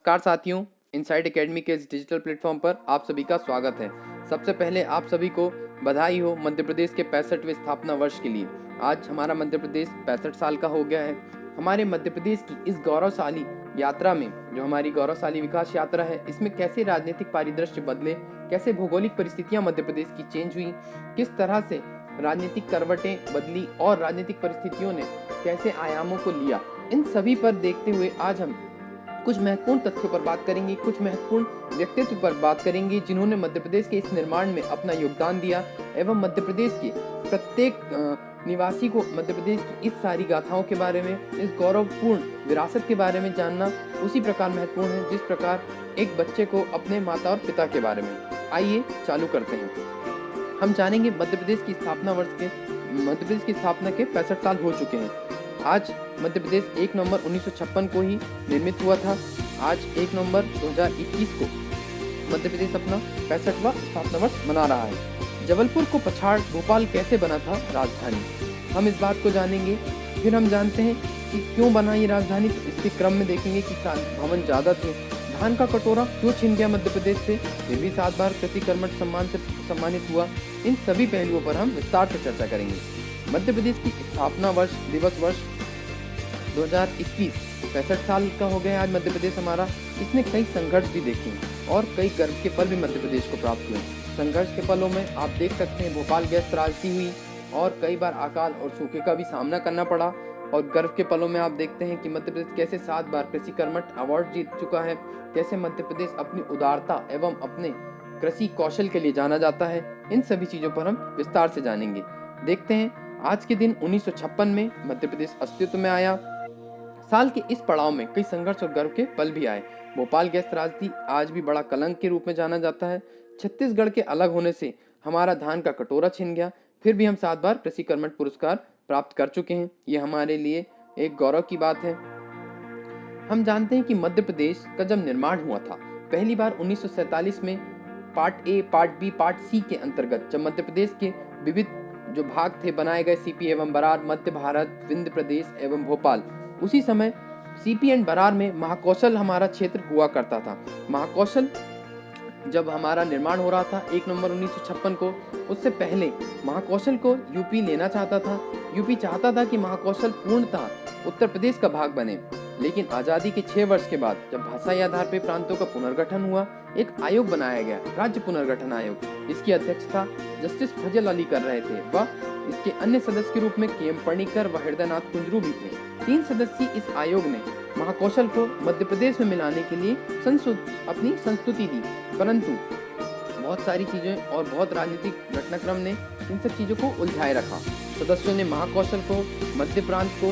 नमस्कार साथियों, insight academy के इस डिजिटल प्लेटफॉर्म पर आप सभी का स्वागत है। सबसे पहले आप सभी को बधाई हो मध्य प्रदेश के 65वें स्थापना वर्ष के लिए। आज हमारा मध्य प्रदेश 65 साल का हो गया है। हमारे मध्य प्रदेश की इस गौरवशाली यात्रा में, जो हमारी गौरवशाली विकास यात्रा है, इसमें कैसे राजनीतिक परिदृश्य बदले, कैसे भौगोलिक परिस्थितियां मध्य प्रदेश की चेंज हुई, किस तरह से राजनीतिक करवटें बदली और राजनीतिक परिस्थितियों ने कैसे आयामों को लिया, इन सभी पर देखते हुए आज हम कुछ महत्वपूर्ण तथ्यों पर बात करेंगे, कुछ महत्वपूर्ण व्यक्तित्व पर बात करेंगे जिन्होंने मध्य प्रदेश के इस निर्माण में अपना योगदान दिया एवं मध्य प्रदेश के प्रत्येक निवासी को मध्य प्रदेश की इस सारी गाथाओं के बारे में, इस गौरवपूर्ण विरासत के बारे में जानना उसी प्रकार महत्वपूर्ण है जिस प्रकार एक बच्चे को अपने माता और पिता के बारे में। आइए चालू करते हैं। हम जानेंगे मध्य प्रदेश की स्थापना के 65 साल हो चुके हैं। आज मध्य प्रदेश 1 नवंबर 1956 को ही निर्मित हुआ था। आज 1 नवंबर 2021 को मध्य प्रदेश अपना 65वां स्थापना वर्ष मना रहा है। जबलपुर को पछाड़ भोपाल कैसे बना था राजधानी, हम इस बात को जानेंगे। फिर हम जानते हैं कि क्यों बना ये राजधानी, तो इसके क्रम में देखेंगे कि भवन ज्यादा थे। धान का कटोरा क्यों छिन गया मध्य प्रदेश से, फिर भी 7 बार कृषि कर्मठ सम्मान से सम्मानित हुआ। इन सभी पहलुओं पर हम विस्तार से चर्चा करेंगे। मध्य प्रदेश की स्थापना दिवस वर्ष 2021 65 साल का हो गया आज मध्य प्रदेश हमारा। इसने कई संघर्ष भी देखे और कई गर्व के पल भी मध्य प्रदेश को प्राप्त हुए। संघर्ष के पलों में आप देख सकते हैं भोपाल गैस त्रासदी हुई और कई बार अकाल और सूखे का भी सामना करना पड़ा। और गर्व के पलों में आप देखते हैं कि मध्य प्रदेश कैसे 7 बार कृषि कर्मठ अवार्ड जीत चुका है, कैसे मध्य प्रदेश अपनी उदारता एवं अपने कृषि कौशल के लिए जाना जाता है। इन सभी चीजों पर हम विस्तार से जानेंगे। देखते हैं आज के दिन 1956 में मध्य प्रदेश अस्तित्व में आया। साल के इस पड़ाव में कई संघर्ष और गर्व के पल भी आए। भोपाल गैस त्रासदी आज भी बड़ा कलंक के रूप में जाना जाता है। छत्तीसगढ़ के अलग होने से हमारा धान का कटोरा छिन गया, फिर भी हम 7 बार कृषि कर्मठ पुरस्कार प्राप्त कर चुके हैं। ये हमारे लिए एक गौरव की बात है। हम जानते हैं कि मध्य प्रदेश का जब निर्माण हुआ था पहली बार 1947 में part A, part B, part C के अंतर्गत, जब मध्य प्रदेश के विविध जो भाग थे बनाए गए, सीपी एवं बरार, मध्य भारत, विंध्य प्रदेश एवं भोपाल। उसी समय सीपी एंड बरार में महाकौशल हमारा क्षेत्र हुआ करता था। महाकौशल जब हमारा निर्माण हो रहा था 1 नवंबर 1956 को, उससे पहले महाकौशल को यूपी लेना चाहता था। यूपी चाहता था कि महाकौशल पूर्णतः उत्तर प्रदेश का भाग बने, लेकिन आजादी के 6 वर्ष के बाद जब भाषाई आधार पर प्रांतों का पुनर्गठन हुआ, एक आयोग बनाया गया, राज्य पुनर्गठन आयोग। इसकी अध्यक्षता जस्टिस फजल अली कर रहे थे। वह इसके अन्य सदस्य के रूप में के एम पणिकर व हृदयनाथ कुंजरू भी थे। 3 सदस्यीय इस आयोग ने महाकौशल को मध्य प्रदेश में मिलाने के लिए अपनी संस्तुति दी, परंतु बहुत सारी चीजें और बहुत राजनीतिक घटनाक्रम ने इन सब चीजों को उलझाए रखा। सदस्यों ने महाकौशल को, मध्य प्रांत को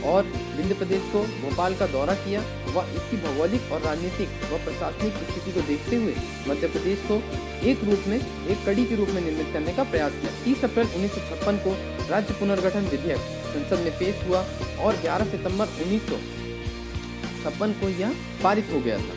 और विंध्य प्रदेश को, भोपाल का दौरा किया व इसकी भौगोलिक और राजनीतिक व प्रशासनिक स्थिति को देखते हुए मध्य प्रदेश को एक रूप में, एक कड़ी के रूप में निर्मित करने का प्रयास किया। 30 अप्रैल 1956 को राज्य पुनर्गठन विधेयक संसद में पेश हुआ और 11 सितंबर 1956 को यह पारित हो गया था।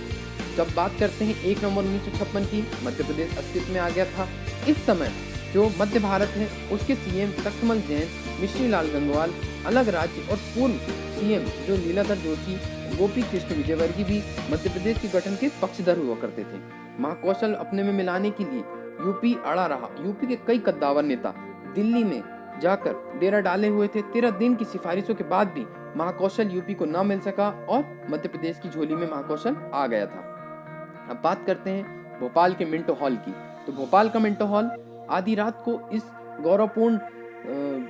जब बात करते हैं 1 नवंबर 1956 की, मध्य प्रदेश अस्तित्व में आ गया था। इस समय जो मध्य भारत है उसके सीएम तख्तमल जैन, मिश्री लाल गंगवाल अलग राज्य और पूर्व सीएम जो लीलाधर जोशी, गोपी कृष्ण विजयवर्गीय भी मध्य प्रदेश के गठन के पक्षधर हुआ करते थे। महाकौशल अपने में मिलाने के लिए यूपी अड़ा रहा। यूपी के कई कद्दावर नेता दिल्ली में जाकर डेरा डाले हुए थे। 13 दिन की सिफारिशों के बाद भी महाकौशल यूपी को न मिल सका और मध्य प्रदेश की झोली में महाकौशल आ गया था। अब बात करते हैं भोपाल के मिंटो हॉल की। तो भोपाल का मिंटो हॉल आधी रात को इस गौरवपूर्ण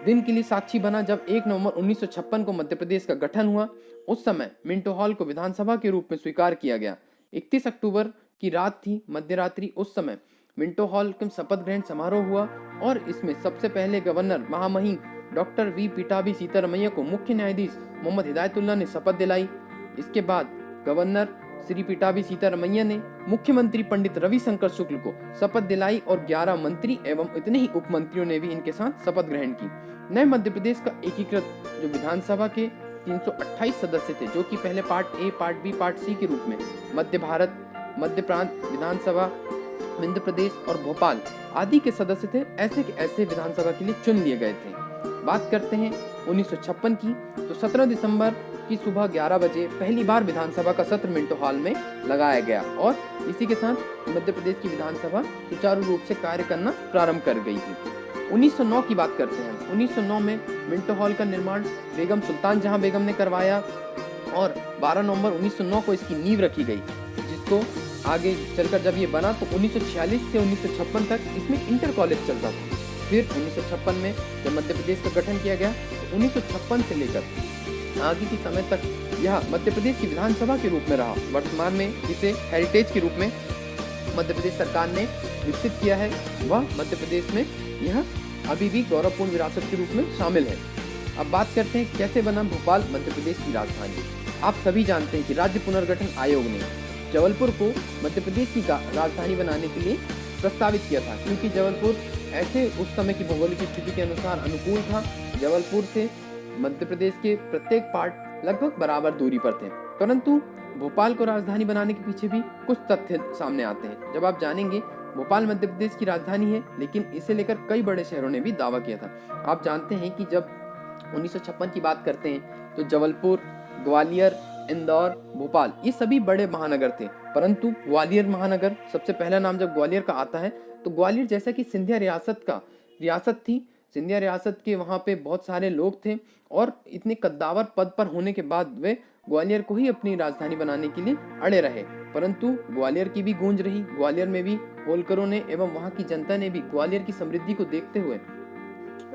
दिन के लिए साक्षी बना जब 1 नवंबर 1956 को मध्य प्रदेश का गठन हुआ। उस समय मिंटो हॉल को विधानसभा के रूप में स्वीकार किया गया। 31 अक्टूबर की रात थी, मध्यरात्रि। उस समय मिंटो हॉल का शपथ ग्रहण समारोह हुआ और इसमें सबसे पहले गवर्नर महामहिम डॉक्टर वी पीटाबी सीतारमैया को मुख्य न्यायाधीश मोहम्मद हिदायतुल्लाह ने शपथ दिलाई। इसके बाद गवर्नर श्री पीटाबी सीतारमैया ने मुख्यमंत्री पंडित रविशंकर शुक्ल को शपथ दिलाई और 11 मंत्री एवं इतने ही उप मंत्रियों ने भी इनके साथ शपथ ग्रहण की। नए मध्य प्रदेश का एकीकृत जो विधानसभा के 328 सदस्य थे, जो कि पहले part A, part B, part C के रूप में मध्य भारत, मध्य प्रांत विधानसभा, विंध्य प्रदेश और भोपाल आदि के सदस्य थे, ऐसे के ऐसे विधानसभा के लिए चुन लिए गए थे। बात करते हैं 1956 की, तो 17 दिसंबर की सुबह 11 बजे पहली बार विधानसभा का सत्र मिंटो हॉल में लगाया गया और इसी के साथ मध्य प्रदेश की विधानसभा सुचारू रूप से कार्य करना प्रारंभ कर गई थी। 1909 की बात करते हैं। 1909 में मिंटो हॉल का निर्माण बेगम सुल्तान जहां बेगम ने करवाया और 12 नवंबर 1909 को इसकी नींव रखी गई, जिसको आगे चलकर जब ये बना तो 1946 से 1956 तक इसमें इंटर कॉलेज चलता था। फिर 1956 में जब मध्य प्रदेश का गठन किया गया तो 1956 से लेकर आगे के समय तक यह मध्य प्रदेश की विधानसभा के रूप में रहा। वर्तमान में इसे हेरिटेज के रूप में मध्य प्रदेश सरकार ने विकसित किया है। वह मध्य प्रदेश में यह अभी भी गौरवपूर्ण विरासत के रूप में शामिल है। अब बात करते हैं कैसे बना भोपाल मध्य प्रदेश की राजधानी। आप सभी जानते हैं कि राज्य पुनर्गठन आयोग ने जबलपुर को मध्य प्रदेश की राजधानी बनाने के लिए प्रस्तावित किया था, क्योंकि जबलपुर ऐसे उस समय की भौगोलिक स्थिति के अनुसार अनुकूल था। जबलपुर से मध्य प्रदेश के प्रत्येक पार्ट लगभग बराबर दूरी पर थे, परंतु भोपाल को राजधानी बनाने के पीछे भी कुछ तथ्य सामने आते हैं। जब आप जानेंगे, भोपाल मध्य प्रदेश की राजधानी है, लेकिन इसे लेकर कई बड़े शहरों ने भी दावा किया था। आप जानते हैं कि जब 1956 की बात करते हैं तो जबलपुर, ग्वालियर, इंदौर, भोपाल ये सभी बड़े महानगर थे, परंतु ग्वालियर महानगर सबसे पहला नाम जब ग्वालियर का आता है तो ग्वालियर जैसा कि सिंधिया रियासत थी, सिंधिया रियासत के वहाँ पे बहुत सारे लोग थे और इतने कद्दावर पद पर होने के बाद वे ग्वालियर को ही अपनी राजधानी बनाने के लिए अड़े रहे, परंतु ग्वालियर की भी गूंज रही। ग्वालियर में भी होलकरों ने एवं वहाँ की जनता ने भी ग्वालियर की समृद्धि को देखते हुए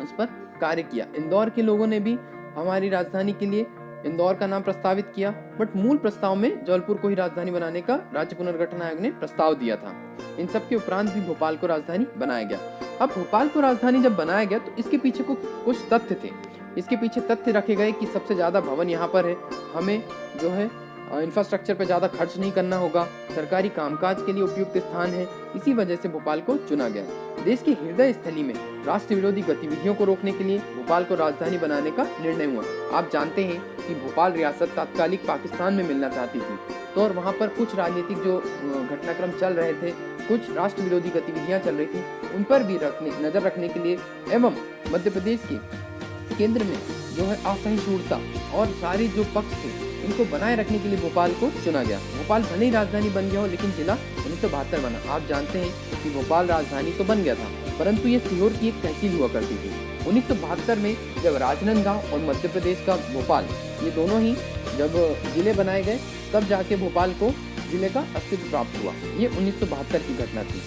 उस पर कार्य किया। इंदौर के लोगों ने भी हमारी राजधानी के लिए इंदौर का नाम प्रस्तावित किया, बट मूल प्रस्ताव में जबलपुर को ही राजधानी बनाने का राज्य पुनर्गठन आयोग ने प्रस्ताव दिया था। इन सब के उपरांत भी भोपाल को राजधानी बनाया गया। अब भोपाल को राजधानी जब बनाया गया तो इसके पीछे कुछ तथ्य थे। इसके पीछे तथ्य रखे गए कि सबसे ज्यादा भवन यहाँ पर है, हमें जो है इंफ्रास्ट्रक्चर पे ज्यादा खर्च नहीं करना होगा, सरकारी कामकाज के लिए उपयुक्त स्थान है, इसी वजह से भोपाल को चुना गया। देश के हृदय स्थली में राष्ट्र विरोधी गतिविधियों को रोकने के लिए भोपाल को राजधानी बनाने का निर्णय हुआ। आप जानते हैं कि भोपाल रियासत तात्कालिक पाकिस्तान में मिलना चाहती थी, तो और वहाँ पर कुछ राजनीतिक जो घटनाक्रम चल रहे थे, कुछ राष्ट्र विरोधी गतिविधियां चल रही थी, उन पर भी नजर रखने के लिए एवं मध्य प्रदेश के केंद्र में जो है असहिष्णुता और सारे जो पक्ष थे इनको बनाए रखने के लिए भोपाल को चुना गया। भोपाल भले ही राजधानी बन गया हो, लेकिन जिला 1972 बना। आप जानते हैं कि भोपाल राजधानी तो बन गया था, परंतु ये सीहोर की एक तहसील हुआ करती थी। 1972 में जब राजनांदगांव और मध्य प्रदेश का भोपाल ये दोनों ही जब जिले बनाए गए, तब जाके भोपाल को जिले का अस्तित्व प्राप्त हुआ। ये 1972 की घटना थी।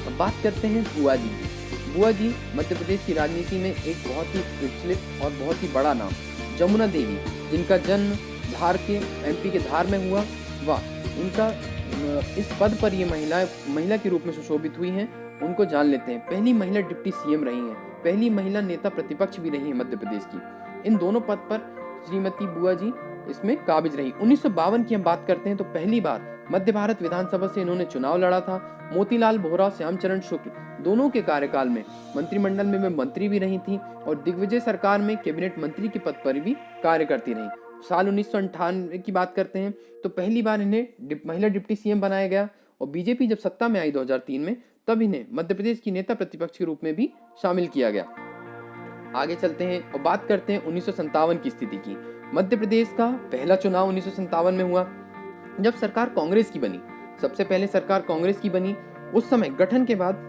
अब बात करते हैं बुआ जी। बुआ जी मध्य प्रदेश की राजनीति में एक बहुत ही प्रचलित और बहुत ही बड़ा नाम, जमुना देवी, जिनका जन्म धार के एमपी के धार में हुआ। वाह, इनका इस पद पर ये महिला के रूप में सुशोभित हुई हैं। उनको जान लेते हैं। पहली महिला डिप्टी सीएम रही हैं, पहली महिला नेता प्रतिपक्ष भी रही है मध्य प्रदेश की। इन दोनों पद पर श्रीमती बुआ जी इसमें काबिज रही। 1952 की हम बात करते हैं तो पहली बार मध्य भारत विधानसभा से इन्होंने चुनाव लड़ा था। मोतीलाल बोहरा, श्यामचरण शुक्ल दोनों के कार्यकाल में मंत्रिमंडल में वे मंत्री भी रही थी और दिग्विजय सरकार में कैबिनेट मंत्री के पद पर भी कार्य करती रही। साल 1998 की बात करते हैं तो पहली बार इन्हें महिला डिप्टी सीएम बनाया गया और बीजेपी जब सत्ता में आई 2003 में, तब इन्हें मध्य प्रदेश की नेता प्रतिपक्ष के रूप में भी शामिल किया गया। आगे चलते हैं और बात करते हैं 1957 की स्थिति की। मध्य प्रदेश का पहला चुनाव 1957 में हुआ जब सरकार कांग्रेस की बनी। सबसे पहले सरकार कांग्रेस की बनी। उस समय गठन के बाद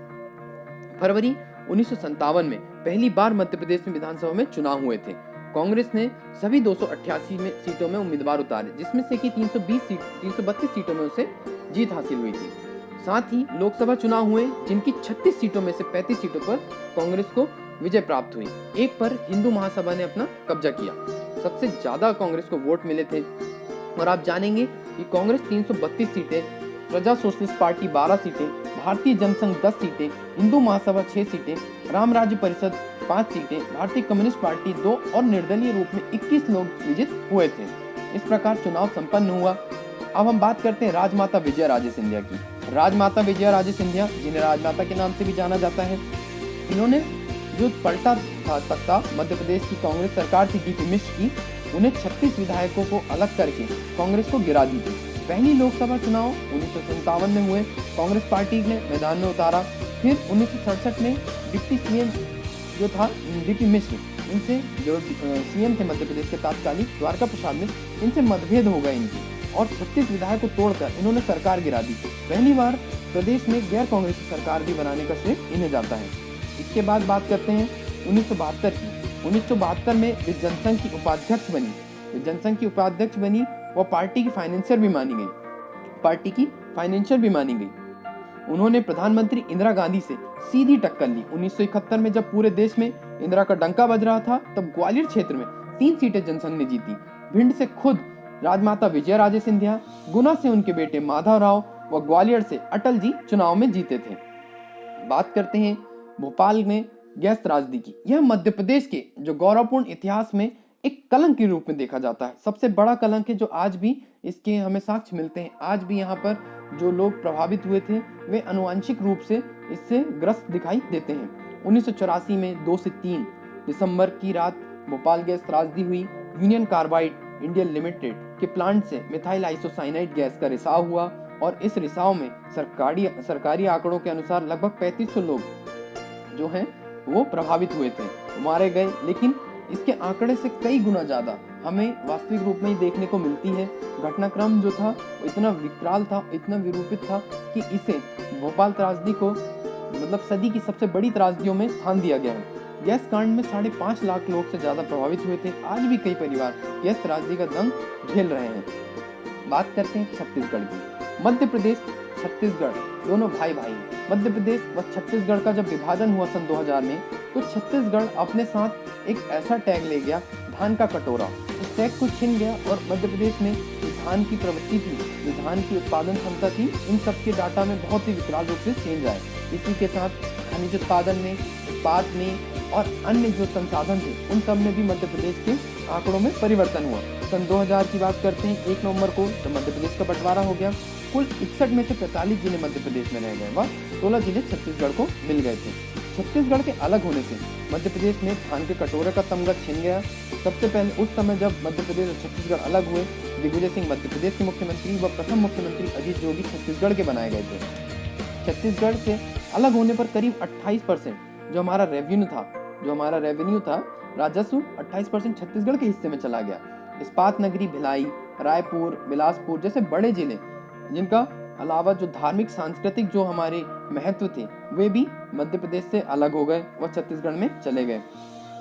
फरवरी 1957 में पहली बार मध्य प्रदेश में विधानसभा में चुनाव हुए थे। कांग्रेस ने सभी 288 सीटों में उम्मीदवार उतारे, जिसमें से कि 332 सीटों में उसे जीत हासिल हुई थी। साथ ही लोकसभा चुनाव हुए जिनकी 36 सीटों में से 35 सीटों पर कांग्रेस को विजय प्राप्त हुई। एक पर हिंदू महासभा ने अपना कब्जा किया। सबसे ज्यादा कांग्रेस को वोट मिले थे और आप जानेंगे कि कांग्रेस 332 सीटें, प्रजा सोशलिस्ट पार्टी 12 सीटें, भारतीय जनसंघ 10 सीटें, हिंदू महासभा 6 सीटें, राम राज्य परिषद 5 सीटें, भारतीय कम्युनिस्ट पार्टी 2 और निर्दलीय रूप में 21 लोग विजित हुए थे। इस प्रकार चुनाव संपन्न हुआ। अब हम बात करते हैं राजमाता विजया राजे सिंधिया की। राजमाता विजया राजे सिंधिया, जिन्हें राजमाता के नाम से भी जाना जाता है, इन्होंने जो पलटा था तख्ता मध्य प्रदेश की कांग्रेस सरकार थी डीपी मिश्र की, उन्हें 36 विधायकों को अलग करके कांग्रेस को गिरा दी थी। पहली लोकसभा चुनाव 1957 में हुए, कांग्रेस पार्टी ने मैदान में उतारा। फिर 1967 में डिप्टी सीएम जो था डीपी मिश्र, इनसे जो सीएम थे मध्य प्रदेश के तात्कालिक द्वारका प्रसाद मिश्र, इनसे मतभेद हो गए इनके और 36 विधायक को तोड़कर इन्होंने सरकार गिरा दी। पहली बार प्रदेश में गैर कांग्रेसी सरकार भी बनाने का श्रेय इन्हें जाता है। इसके बाद बात करते हैं 1972 की। 1972 में वे जनसंघ की उपाध्यक्ष बनी। वह पार्टी की फाइनेंशियर भी मानी गई। उन्होंने प्रधानमंत्री इंदिरा गांधी से सीधी टक्कर ली। 1971 में जब पूरे देश में इंदिरा का डंका बज रहा था, तब ग्वालियर क्षेत्र में 3 सीटें जनसंघ ने जीती। भिंड से खुद राजमाता विजयाराजे सिंधिया, गुना से उनके बेटे माधव राव व ग्वालियर से अटल जी चुनाव में जीते थे। बात करते हैं भोपाल में गैस त्रासदी की। यह मध्य प्रदेश के जो गौरवपूर्ण इतिहास में एक कलंक के रूप में देखा जाता है। सबसे बड़ा कलंक है जो आज भी इसके हमें साक्ष्य मिलते हैं। आज भी यहाँ पर जो लोग प्रभावित हुए थे वे आनुवंशिक रूप से इससे ग्रस्त दिखाई देते हैं। 1984 में 2 से 3 दिसंबर की रात भोपाल गैस त्रासदी हुई। यूनियन कार्बाइड इंडिया लिमिटेड के प्लांट से मिथाइल आइसोसाइनाइड गैस का रिसाव हुआ और इस रिसाव में सरकारी आंकड़ों के अनुसार लगभग 3500 लोग जो हैं वो प्रभावित हुए थे, मारे गए। लेकिन इसके आंकड़े से कई गुना ज्यादा हमें वास्तविक रूप में ही देखने को मिलती है। घटनाक्रम जो था वो इतना विकराल था, इतना विरूपित था कि इसे भोपाल त्रासदी को मतलब सदी की सबसे बड़ी त्रासदियों में स्थान दिया गया है। गैस कांड में 5.5 लाख लोग से ज्यादा प्रभावित हुए थे। आज भी कई परिवार गैस त्रासदी का दंग झेल रहे हैं। बात करते हैं छत्तीसगढ़ की। मध्य प्रदेश छत्तीसगढ़ दोनों भाई हैं। मध्य प्रदेश व छत्तीसगढ़ का जब विभाजन हुआ सन 2000 में, तो छत्तीसगढ़ अपने साथ एक ऐसा टैग ले गया, धान का कटोरा। इस टैग को छीन गया और मध्य प्रदेश में जो धान की प्रवृत्ति थी, जो धान की उत्पादन क्षमता थी, इन सब के डाटा में बहुत ही विकराल रूप से चेंज आए। इसी के साथ खनिज उत्पादन में, उत्पाद में और अन्य जो संसाधन थे उन सब में भी मध्य प्रदेश के आंकड़ों में परिवर्तन हुआ। सन 2000 की बात करते हैं, 1 नवंबर को जब मध्य प्रदेश का बंटवारा हो गया, कुल 61 में से 45 जिले मध्य प्रदेश में रह गए व 16 जिले छत्तीसगढ़ को मिल गए थे। छत्तीसगढ़ के अलग होने से मध्य प्रदेश में धान के कटोरे का तमगा छिन गया। सबसे पहले उस समय जब मध्य प्रदेश और छत्तीसगढ़ अलग हुए, दिग्विजय सिंह मध्य प्रदेश के मुख्यमंत्री व प्रथम मुख्यमंत्री अजीत जोगी छत्तीसगढ़ के बनाए गए थे। छत्तीसगढ़ से अलग होने पर करीब 28% जो हमारा रेवेन्यू था, राजस्व 28% छत्तीसगढ़ के हिस्से में चला गया। इस्पात नगरी भिलाई, रायपुर, बिलासपुर जैसे बड़े जिले, जिनका अलावा जो धार्मिक सांस्कृतिक जो हमारे महत्व थे, वे भी मध्य प्रदेश से अलग हो गए व छत्तीसगढ़ में चले गए।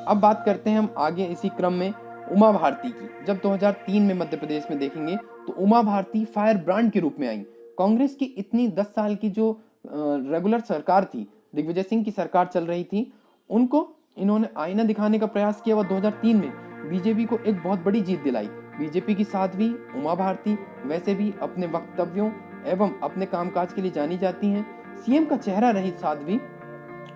अब बात करते हैं हम आगे इसी क्रम में उमा भारती की। जब 2003 में मध्य प्रदेश में देखेंगे तो उमा भारती फायर ब्रांड के रूप में आई। कांग्रेस की इतनी 10 साल की जो रेगुलर सरकार थी, दिग्विजय सिंह की सरकार चल रही थी, उनको इन्होंने आईना दिखाने का प्रयास किया व 2003 में बीजेपी को एक बहुत बड़ी जीत दिलाई। बीजेपी की साध्वी उमा भारती वैसे भी अपने वक्तव्यों एवं अपने कामकाज के लिए जानी जाती हैं। सीएम का चेहरा रही साध्वी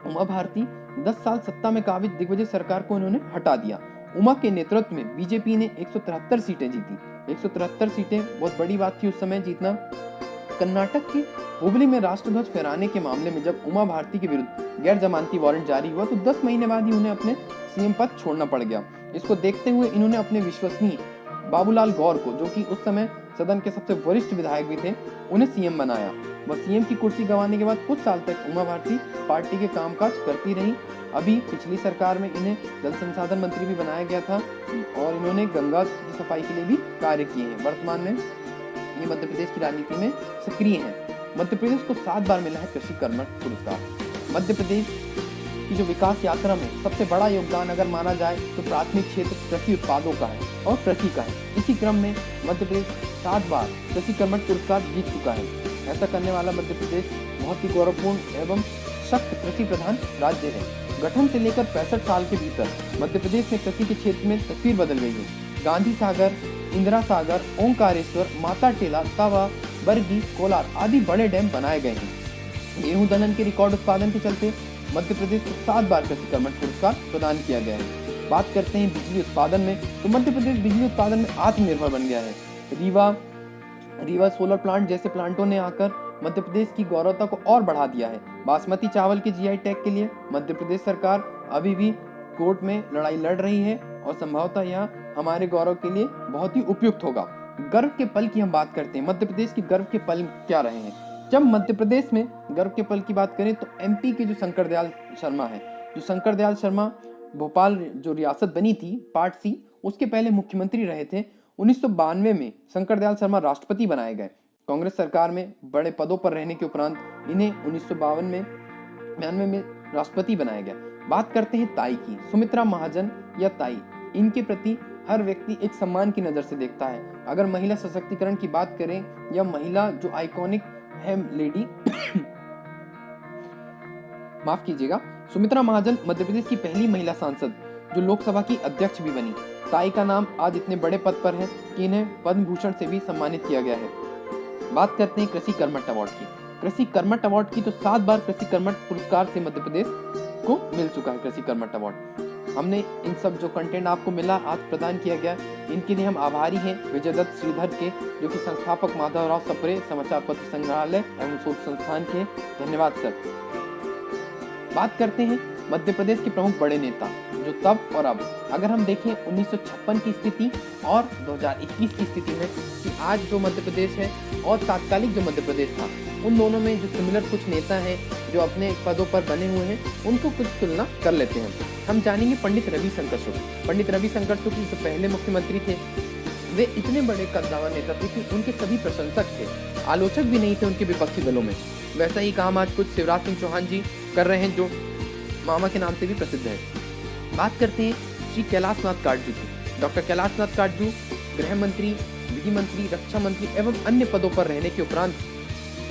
उमा भारती 10 साल सत्ता में काबिज दिग्विजय सरकार को इन्होंने हटा दिया। उमा के नेतृत्व में बीजेपी ने 173 सीटें जीती। 173 सीटें बहुत बड़ी बात थी उस समय जीतना। कर्नाटक के हुबली में राष्ट्रध्वज फहराने के मामले में जब उमा भारती के विरुद्ध गैर जमानती वारंट जारी हुआ तो 10 महीने बाद ही उन्हें अपने सीएम पद छोड़ना पड़ गया। इसको देखते हुए इन्होंने अपने विश्वसनीय बाबूलाल गौर को, जो कि उस समय सदन के सबसे वरिष्ठ विधायक भी थे, उन्हें सीएम बनाया। वह सीएम की कुर्सी गंवाने के बाद कुछ साल तक उमा भारती पार्टी के कामकाज करती रही। अभी पिछली सरकार में इन्हें जल संसाधन मंत्री भी बनाया गया था और इन्होंने गंगा की सफाई के लिए भी कार्य किए हैं। वर्तमान में ये मध्य प्रदेश की राजनीति में सक्रिय हैं। मध्य प्रदेश को 7 बार मिला है कृषि कर्मठ पुरस्कार। मध्य प्रदेश की जो विकास यात्रा में सबसे बड़ा योगदान अगर माना जाए तो प्राथमिक क्षेत्र कृषि उत्पादों का है और कृषि का है। इसी क्रम में मध्य प्रदेश 7 बार कृषि कर्मठ पुरस्कार जीत चुका है। ऐसा करने वाला मध्य प्रदेश बहुत ही गौरवपूर्ण एवं सख्त कृषि प्रधान राज्य है। गठन से लेकर 65 साल के भीतर मध्य प्रदेश में कृषि के क्षेत्र में तस्वीर बदल गई है। गांधी सागर, इंदिरा सागर, ओंकारेश्वर, माता टेला, तवा, बरगी, कोलार आदि बड़े डैम बनाए गए हैं। गेहूं दलहन के रिकॉर्ड उत्पादन के चलते मध्य प्रदेश को 7 बार कृषि कर्मठ पुरस्कार प्रदान किया गया है। बात करते हैं बिजली उत्पादन में तो मध्य प्रदेश बिजली उत्पादन में आत्मनिर्भर बन गया है। रीवा सोलर प्लांट जैसे प्लांटों ने आकर मध्य प्रदेश की गौरवता को और बढ़ा दिया है। बासमती चावल के जीआई टैग के लिए मध्य प्रदेश सरकार अभी भी कोर्ट में लड़ाई लड़ रही है और संभवतः यह हमारे गौरव के लिए बहुत ही उपयुक्त होगा। गर्व के पल की हम बात करते हैं। मध्य प्रदेश के गर्व के पल क्या रहे हैं? जब मध्य प्रदेश में गर्व के पल की बात करें तो एमपी के जो शंकर दयाल शर्मा है, जो शंकर दयाल शर्मा भोपाल जो रियासत बनी थी पार्ट सी, उसके पहले मुख्यमंत्री रहे थे। 1992 में शंकरदयाल शर्मा राष्ट्रपति बनाए गए। कांग्रेस सरकार में बड़े पदों पर रहने के उपरांत इन्हें 1992 में राष्ट्रपति बनाया गया। बात करते हैं ताई की। सुमित्रा महाजन या ताई, इनके प्रति हर व्यक्ति एक सम्मान की नज़र से देखता है। अगर महिला सशक्तिकरण की बात करें या महिला जो आइकॉनिक है लेडी माफ कीजिएगा, सुमित्रा महाजन मध्य प्रदेश की पहली महिला सांसद जो लोकसभा की अध्यक्ष भी बनी। ताई का नाम आज इतने बड़े पद पर है कि इन्हें पद्म भूषण से भी सम्मानित किया गया है। बात करते हैं कृषि कर्मठ अवार्ड की। कृषि कर्मठ अवार्ड की तो 7 बार कृषि कर्मठ पुरस्कार से मध्य प्रदेश को मिल चुका है कृषि कर्मठ अवार्ड। हमने इन सब जो कंटेंट आपको मिला आज प्रदान किया गया, इनके लिए हम आभारी हैं विजय दत्त श्रीधर के, जो कि संस्थापक माधवराव सप्रे समाचार पत्र संग्रहालय एवं शोध संस्थान के। धन्यवाद सर। बात करते हैं मध्य प्रदेश के प्रमुख बड़े नेता जो तब और अब। अगर हम देखें 1956 की स्थिति और 2021 की स्थिति में कि आज जो मध्य प्रदेश है और तात्कालिक जो मध्य प्रदेश था, उन दोनों में जो सिमिलर कुछ नेता हैं जो अपने पदों पर बने हुए हैं, उनको कुछ तुलना कर लेते हैं। हम जानेंगे पंडित रविशंकर शुक्ल। पंडित रविशंकर शुक्ल जो पहले मुख्यमंत्री थे, वे इतने बड़े कद्दावर नेता थे कि उनके सभी प्रशंसक थे, आलोचक भी नहीं थे उनके विपक्षी दलों में। वैसा ही काम आज कुछ शिवराज सिंह चौहान जी कर रहे हैं, जो मामा के नाम से भी प्रसिद्ध है। बात करते हैं श्री कैलाशनाथ काटजू की। डॉक्टर कैलाशनाथ काटजू गृह मंत्री, विधि मंत्री, रक्षा मंत्री एवं अन्य पदों पर रहने के उपरांत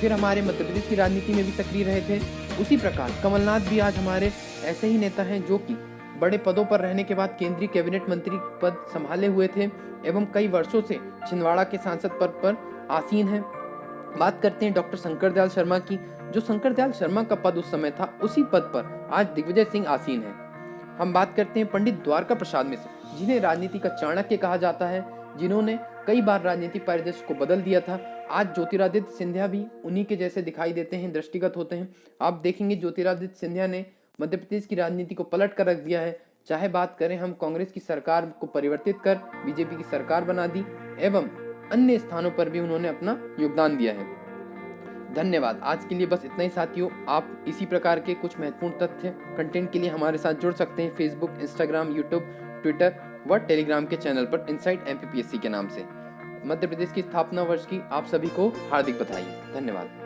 फिर हमारे मध्य प्रदेश की राजनीति में भी सक्रिय रहे थे। उसी प्रकार कमलनाथ भी आज हमारे ऐसे ही नेता हैं जो कि बड़े पदों पर रहने के बाद केंद्रीय कैबिनेट मंत्री पद संभाले हुए थे एवं कई वर्षों से छिंदवाड़ा के सांसद पद पर आसीन हैं। बात करते हैं डॉक्टर शंकरदयाल शर्मा की। जो शंकरदयाल शर्मा का पद उस समय था, उसी पद पर आज दिग्विजय सिंह आसीन है। हम बात करते हैं पंडित द्वारका प्रसाद मिश्र, जिन्हें राजनीति का चाणक्य कहा जाता है, जिन्होंने कई बार राजनीतिक परिदृश्य को बदल दिया था। आज ज्योतिरादित्य सिंधिया भी उन्हीं के जैसे दिखाई देते हैं, दृष्टिगत होते हैं। आप देखेंगे ज्योतिरादित्य सिंधिया ने मध्य प्रदेश की राजनीति को पलट कर रख दिया है। चाहे बात करें हम कांग्रेस की सरकार को परिवर्तित कर बीजेपी की सरकार बना दी एवं अन्य स्थानों पर भी उन्होंने अपना योगदान दिया है। धन्यवाद। आज के लिए बस इतना ही साथियों। आप इसी प्रकार के कुछ महत्वपूर्ण तथ्य कंटेंट के लिए हमारे साथ जुड़ सकते हैं फेसबुक, इंस्टाग्राम, यूट्यूब, ट्विटर व टेलीग्राम के चैनल पर इनसाइट MPPSC के नाम से। मध्य प्रदेश की स्थापना वर्ष की आप सभी को हार्दिक बधाई। धन्यवाद।